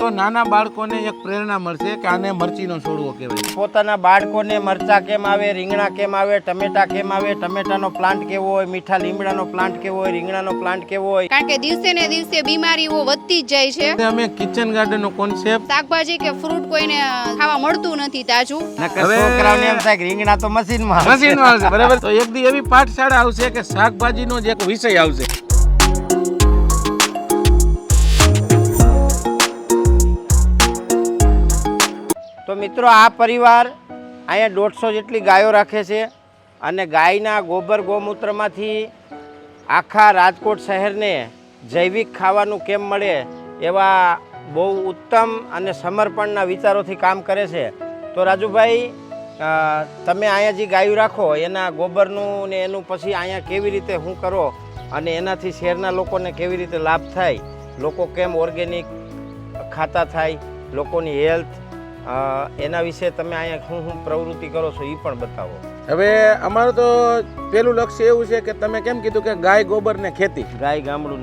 તો નાના બાળકોને એક પ્રેરણા મળશે કે આને મરચીનો છોડવો કહેવાય. પોતાના બાળકોને મરચા કેમ આવે, રીંગણા કેમ આવે, ટમેટા કેમ આવે, ટમેટાનો પ્લાન્ટ કેવો હોય, મીઠા લીમડાનો પ્લાન્ટ કેવો હોય, રીંગણાનો પ્લાન્ટ કેવો હોય. કારણ કે દિવસે ને દિવસે બીમારીઓ વધતી જ જાય છે. અમે કિચન ગાર્ડનનો કોન્સેપ્ટ શાકભાજી કે ફ્રૂટ કોઈને ખાવા મળતું નથી તાજું. નકર છોકરાઓને એમ થાય કે રીંગણા તો મશીનમાં આવશે બરાબર. તો એક દી એવી પાઠશાળા આવશે કે શાકભાજીનો જ એક વિષય આવશે. તો મિત્રો, આ પરિવાર અહીંયા 150 જેટલી ગાયો રાખે છે અને ગાયના ગોબર ગૌમૂત્રમાંથી આખા રાજકોટ શહેરને જૈવિક ખાવાનું કેમ મળે એવા બહુ ઉત્તમ અને સમર્પણના વિચારોથી કામ કરે છે. તો રાજુભાઈ, તમે અહીંયા જે ગાયો રાખો એના ગોબરનું ને એનું પછી અહીંયા કેવી રીતે શું કરો અને એનાથી શહેરના લોકોને કેવી રીતે લાભ થાય, લોકો કેમ ઓર્ગેનિક ખાતા થાય, લોકોની હેલ્થ, એના વિશે તમે અહીંયા શું પ્રવૃત્તિ કરો છો એ પણ બતાવો. હવે અમારું તો પેલું લક્ષ્ય એવું છે કે તમે કેમ કીધું કે ગાય ગોબર ને ખેતી, ગાય ગામડું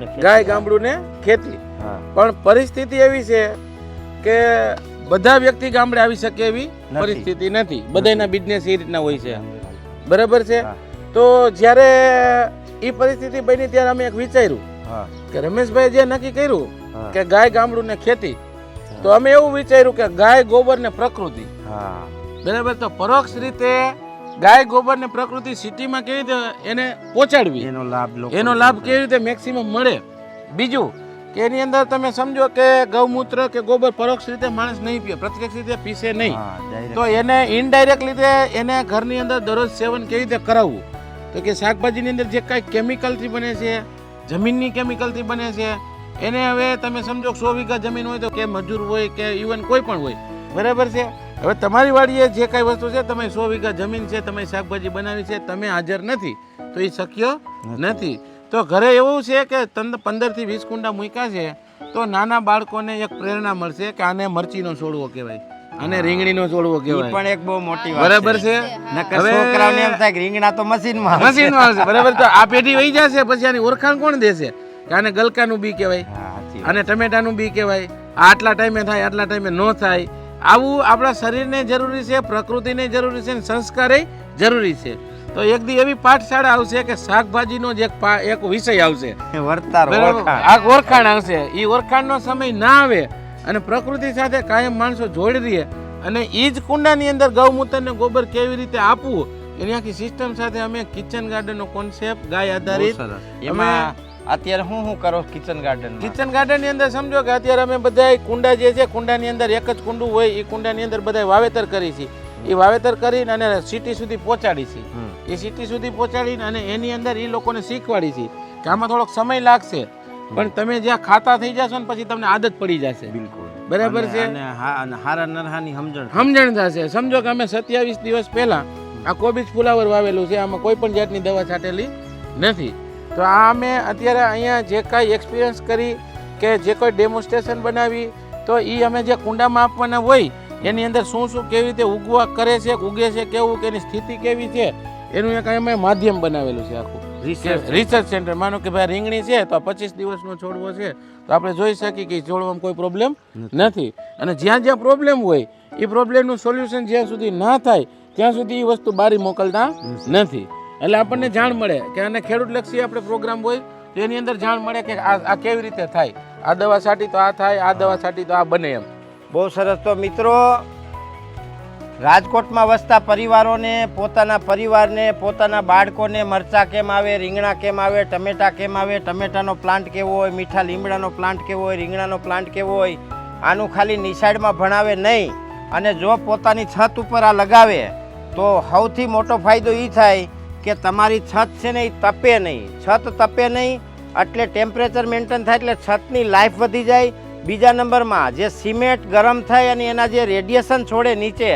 ને ખેતી. પણ પરિસ્થિતિ એવી છે કે બધા વ્યક્તિ ગામડે આવી શકે એવી પરિસ્થિતિ નથી. બધાના બિઝનેસ એ રીતના હોય છે, બરાબર છે. તો જ્યારે એ પરિસ્થિતિ બની ત્યારે અમે એક વિચાર્યું કે રમેશભાઈ જે નક્કી કર્યું કે ગાય ગામડું ને ખેતી, તો અમે એવું વિચાર્યું કે ગાય ગોબર ને પ્રકૃતિ, બરાબર. તો પરોક્ષ રીતે ગાય ગોબર ને પ્રકૃતિ સિટીમાં કેવી રીતે એને પહોંચાડવી, એનો લાભ કેવી રીતે મેક્સિમમ મળે. બીજું કે એની અંદર તમે સમજો કે ગૌમૂત્ર કે ગોબર પરોક્ષ રીતે માણસ નહીં પીએ, પ્રત્યક્ષ રીતે પીશે નહીં, તો એને ઇનડાયરેક્ટ રીતે એને ઘરની અંદર દરરોજ સેવન કેવી રીતે કરાવવું. તો કે શાકભાજીની અંદર જે કાંઈ કેમિકલથી બને છે, જમીનની કેમિકલથી બને છે, એને હવે તમે સમજો 100 વીઘા જમીન હોય તો કે મજૂર હોય કે ઇવન કોઈ પણ હોય, બરાબર છે. હવે તમારી વાડીએ જે કાંઈ વસ્તુ છે, તમે 100 વીઘા જમીન છે, તમે શાકભાજી બનાવી છે, તમે હાજર નથી તો એ શક્ય નથી. તો ઘરે એવું છે કે 15 થી 20 કુંડા મૂક્યા છે, તો નાના બાળકોને એક પ્રેરણા મળશે કે આને મરચીનો છોડવો કહેવાય, આને રીંગણીનો છોડવો કહેવાય. પણ એક બહુ મોટી વાત, બરાબર છે. નકર છોકરાઓને એમ થાય કે રીંગણા તો મશીનમાં આવશે, બરાબર. તો આ પેઢી વહી જશે પછી આની ઓળખાણ કોણ દેશે કે આને ગલકાનું બી કહેવાય, અને ટમેટાનું બી કહેવાય, આટલા ટાઈમે થાય, આટલા ટાઈમે ન થાય. આવું આપણા શરીરને જરૂરી છે, પ્રકૃતિને જરૂરી છે, સંસ્કારે જરૂરી છે. તો એક દી એવી પાઠશાળા આવશે કે શાકભાજીનો જ એક વિષય આવશે, ઓળખાણ આવશે. એ ઓળખાણનો સમય ના આવે અને પ્રકૃતિ સાથે કાયમ માણસો જોડી રહે અને એ જ કુંડાની અંદર ગૌમૂત્ર ને ગોબર કેવી રીતે આપવું એની આખી સિસ્ટમ સાથે અમે કિચન ગાર્ડનનો કોન્સેપ્ટ ગાય આધારિત. એમાં અત્યારે હું કરો કિચન ગાર્ડન? કિચન ગાર્ડન ની અંદર સમજો કે અત્યારે અમે બધા કુંડા જે છે, કુંડાની અંદર એક જ કુંડું હોય, એ કુંડાની અંદર બધા વાવેતર કરી છે. એ વાવેતર કરીને અને સિટી સુધી પહોંચાડી છે. એ સિટી સુધી પહોંચાડીને અને એની અંદર એ લોકોને શીખવાડી છે કે આમાં થોડોક સમય લાગશે, પણ તમે જ્યાં ખાતા થઈ જશો ને પછી તમને આદત પડી જશે. બિલકુલ બરાબર છે. હારા નરહાની સમજણ થશે. સમજો કે અમે 27 દિવસ પહેલા આ કોબીજ ફુલાવર વાવેલું છે, આમાં કોઈ પણ જાતની દવા છાંટેલી નથી. તો આ અમે અત્યારે અહીંયા જે કાંઈ એક્સપિરિયન્સ કરી કે જે કોઈ ડેમોન્સ્ટ્રેશન બનાવી, તો એ અમે જે કુંડામાં આપવાના હોય એની અંદર શું શું કેવી રીતે ઉગવા કરે છે, ઉગે છે કેવું, કે એની સ્થિતિ કેવી છે, એનું એક અમે માધ્યમ બનાવેલું છે આખું રિસર્ચ સેન્ટર. માનો કે ભાઈ રીંગણી છે તો 25 દિવસનો છોડવો છે, તો આપણે જોઈ શકીએ કે છોડવામાં કોઈ પ્રોબ્લેમ નથી. અને જ્યાં જ્યાં પ્રોબ્લેમ હોય એ પ્રોબ્લેમનું સોલ્યુશન જ્યાં સુધી ના થાય ત્યાં સુધી એ વસ્તુ બારી મોકલતા નથી. એટલે આપણને જાણ મળે કે આને ખેડૂતલક્ષી આપણે પ્રોગ્રામ હોય તો એની અંદર જાણ મળે કે આ કેવી રીતે થાય, આ દવા છાંટી તો આ થાય, આ દવા છાંટી તો આ બને એમ. બહુ સરસ. તો મિત્રો, રાજકોટમાં વસતા પરિવારોને, પોતાના પરિવારને, પોતાના બાળકોને મરચા કેમ આવે, રીંગણા કેમ આવે, ટમેટા કેમ આવે, ટમેટાનો પ્લાન્ટ કેવો હોય, મીઠા લીમડાનો પ્લાન્ટ કેવો હોય, રીંગણાનો પ્લાન્ટ કેવો હોય, આનું ખાલી નિશાળમાં ભણાવે નહીં અને જો પોતાની છત ઉપર આ લગાવે તો સૌથી મોટો ફાયદો એ થાય કે તમારી છત છે ને એ તપે નહીં. છત તપે નહીં એટલે ટેમ્પરેચર મેન્ટેન થાય એટલે છતની લાઈફ વધી જાય. બીજા નંબરમાં જે સિમેન્ટ ગરમ થાય અને એના જે રેડિયેશન છોડે નીચે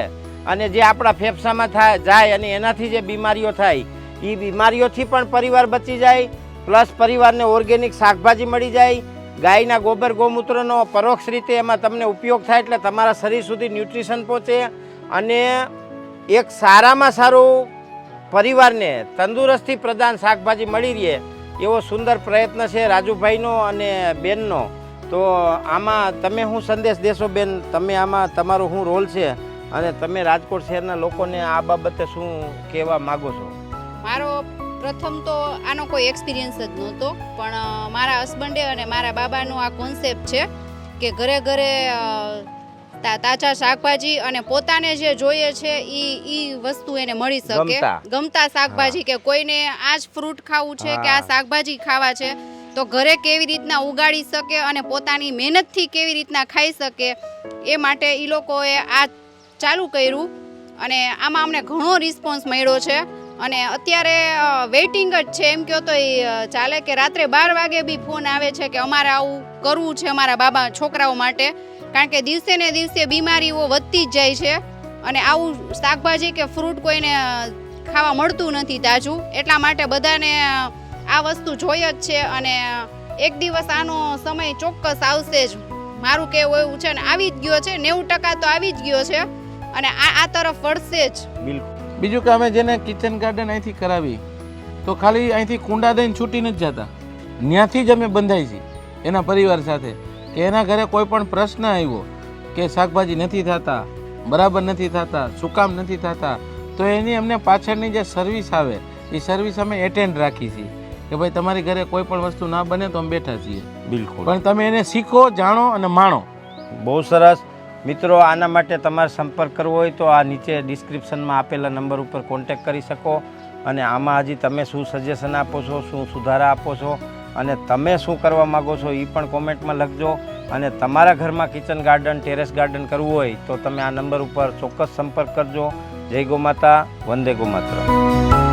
અને જે આપણા ફેફસામાં જાય અને એનાથી જે બીમારીઓ થાય એ બીમારીઓથી પણ પરિવાર બચી જાય, પ્લસ પરિવારને ઓર્ગેનિક શાકભાજી મળી જાય. ગાયના ગોબર ગૌમૂત્રનો પરોક્ષ રીતે એમાં તમને ઉપયોગ થાય એટલે તમારા શરીર સુધી ન્યુટ્રિશન પહોંચે અને એક સારામાં સારું પરિવારને તંદુરસ્તી પ્રદાન શાકભાજી મળી રહે એવો સુંદર પ્રયત્ન છે રાજુભાઈનો અને બેનનો. તો આમાં તમે શું સંદેશ દેશો બેન? તમે આમાં તમારો શું રોલ છે અને તમે રાજકોટ શહેરના લોકોને આ બાબતે શું કહેવા માગો છો? મારો પ્રથમ તો આનો કોઈ એક્સપિરિયન્સ જ નહોતો, પણ મારા હસબન્ડે અને મારા બાબાનો આ કોન્સેપ્ટ છે કે ઘરે ઘરે તાજા શાકભાજી અને પોતાને જે જોઈએ છે ઈ વસ્તુ એને મળી શકે, ગમતા શાકભાજી, કે કોઈને આ જ ફ્રૂટ ખાવું છે કે આ શાકભાજી ખાવા છે તો ઘરે કેવી રીતના ઉગાડી શકે અને પોતાની મહેનતથી કેવી રીતના ખાઈ શકે, એ માટે એ લોકોએ આ ચાલુ કર્યું અને આમાં અમને ઘણો રિસ્પોન્સ મળ્યો છે. અને અત્યારે વેઇટિંગ જ છે એમ કહો તો ચાલે, કે રાત્રે 12 વાગે બી ફોન આવે છે કે અમારે આવું કરવું છે અમારા બાબા છોકરાઓ માટે, કારણ કે દિવસે ને દિવસે બીમારીઓ વધતી જ જાય છે અને આવું શાકભાજી કે ફ્રૂટ કોઈને ખાવા મળતું નથી તાજું, એટલા માટે બધાને આ વસ્તુ જોઈએ જ છે. અને એક દિવસ આનો સમય ચોક્કસ આવશે જ, મારું કહેવું એવું છે, ને આવી જ ગયો છે, 90% તો આવી જ ગયો છે અને આ તરફ વળશે જ. બિલકુલ. બીજું કે અમે જેને કિચન ગાર્ડન અહીંથી કરાવી તો ખાલી અહીંથી કુંડા દઈને છૂટી નથી જતા, ત્યાંથી જ અમે બંધાઈ છીએ એના પરિવાર સાથે, કે એના ઘરે કોઈ પણ પ્રશ્ન આવ્યો કે શાકભાજી નથી થતા, બરાબર નથી થતા, શું કામ નથી થતા, તો એની અમને પાછળની જે સર્વિસ આવે એ સર્વિસ અમે એટેન્ડ રાખી છીએ કે ભાઈ તમારી ઘરે કોઈ પણ વસ્તુ ના બને તો અમે બેઠા છીએ. બિલકુલ. પણ તમે એને શીખો, જાણો અને માણો. બહુ સરસ. મિત્રો, આના માટે તમારે સંપર્ક કરવો હોય તો આ નીચે ડિસ્ક્રિપ્શનમાં આપેલા નંબર ઉપર કોન્ટેક્ટ કરી શકો. અને આમાં હજી તમે શું સજેશન આપો છો, શું સુધારા આપો છો અને તમે શું કરવા માગો છો એ પણ કોમેન્ટમાં લખજો. અને તમારા ઘરમાં કિચન ગાર્ડન, ટેરેસ ગાર્ડન કરવું હોય તો તમે આ નંબર ઉપર ચોક્કસ સંપર્ક કરજો. જય ગૌ માતા, વંદે ગૌ માતરમ.